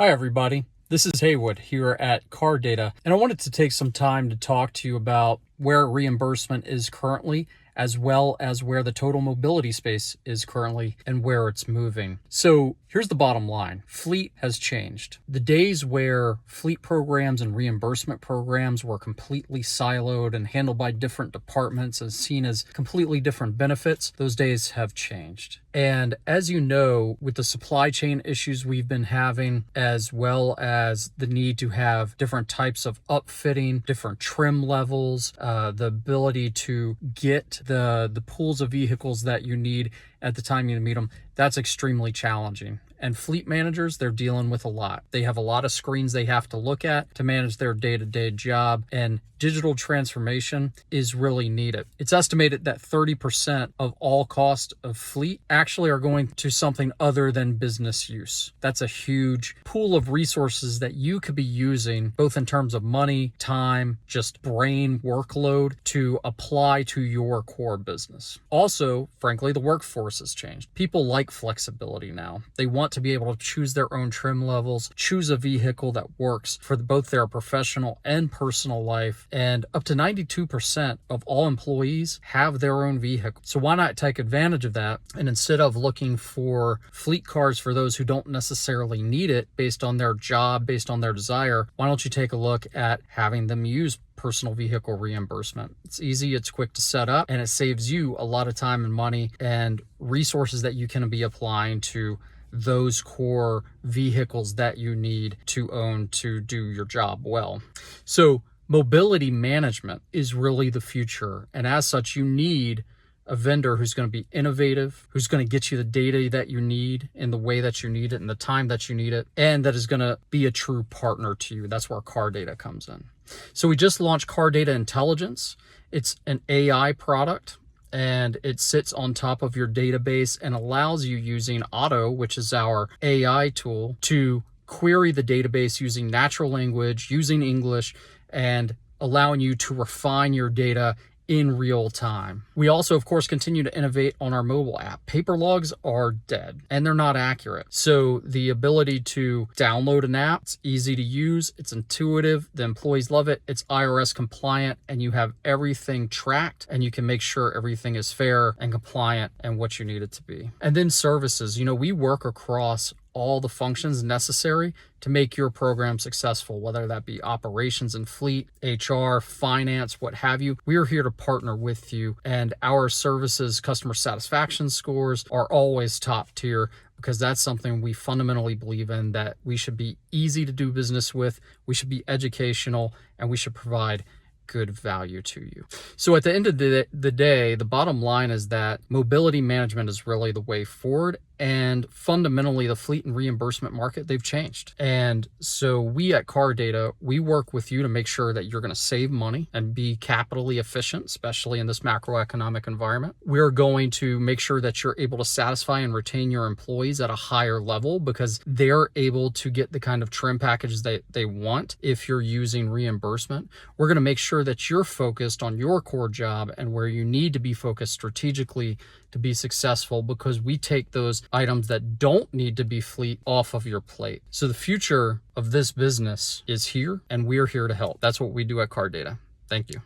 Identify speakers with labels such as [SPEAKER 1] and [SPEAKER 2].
[SPEAKER 1] Hi everybody, this is Haywood here at Cardata, and I wanted to take some time to talk to you about where reimbursement is currently, as well as where the total mobility space is currently and where it's moving. So here's the bottom line. Fleet has changed. The days where fleet programs and reimbursement programs were completely siloed and handled by different departments and seen as completely different benefits, those days have changed. And as you know, with the supply chain issues we've been having, as well as the need to have different types of upfitting, different trim levels, the ability to get the pools of vehicles that you need at the time you meet them, that's extremely challenging. And fleet managers, they're dealing with a lot. They have a lot of screens they have to look at to manage their day-to-day job, and digital transformation is really needed. It's estimated that 30% of all cost of fleet actually are going to something other than business use. That's a huge pool of resources that you could be using, both in terms of money, time, just brain workload, to apply to your core business. Also, frankly, the workforce has changed. People like flexibility now. They want to be able to choose their own trim levels, choose a vehicle that works for both their professional and personal life. And up to 92% of all employees have their own vehicle. So why not take advantage of that? And instead of looking for fleet cars for those who don't necessarily need it based on their job, based on their desire, why don't you take a look at having them use personal vehicle reimbursement? It's easy, it's quick to set up, and it saves you a lot of time and money and resources that you can be applying to those core vehicles that you need to own to do your job well. So mobility management is really the future. And as such, you need a vendor who's going to be innovative, who's going to get you the data that you need in the way that you need it and the time that you need it, and that is going to be a true partner to you. That's where Cardata comes in. So we just launched Cardata Intelligence. It's an AI product, and it sits on top of your database and allows you, using Otto, which is our AI tool, to query the database using natural language, using English, and allowing you to refine your data in real time. We also, of course, continue to innovate on our mobile app. Paper logs are dead and they're not accurate. So the ability to download an app, it's easy to use, it's intuitive, the employees love it, it's IRS-compliant, and you have everything tracked, and you can make sure everything is fair and compliant and what you need it to be. And then services, we work across all the functions necessary to make your program successful, whether that be operations and fleet, HR, finance, what have you. We are here to partner with you, and our services customer satisfaction scores are always top tier, because that's something we fundamentally believe in, that we should be easy to do business with, we should be educational, and we should provide good value to you. So at the end of the day, the bottom line is that mobility management is really the way forward. And fundamentally, the fleet and reimbursement market, they've changed. And so we at Cardata, we work with you to make sure that you're going to save money and be capitally efficient, especially in this macroeconomic environment. We're going to make sure that you're able to satisfy and retain your employees at a higher level, because they're able to get the kind of trim packages that they want if you're using reimbursement. We're going to make sure that you're focused on your core job and where you need to be focused strategically to be successful, because we take those items that don't need to be fleet off of your plate. So the future of this business is here, and we're here to help. That's what we do at Cardata. Thank you.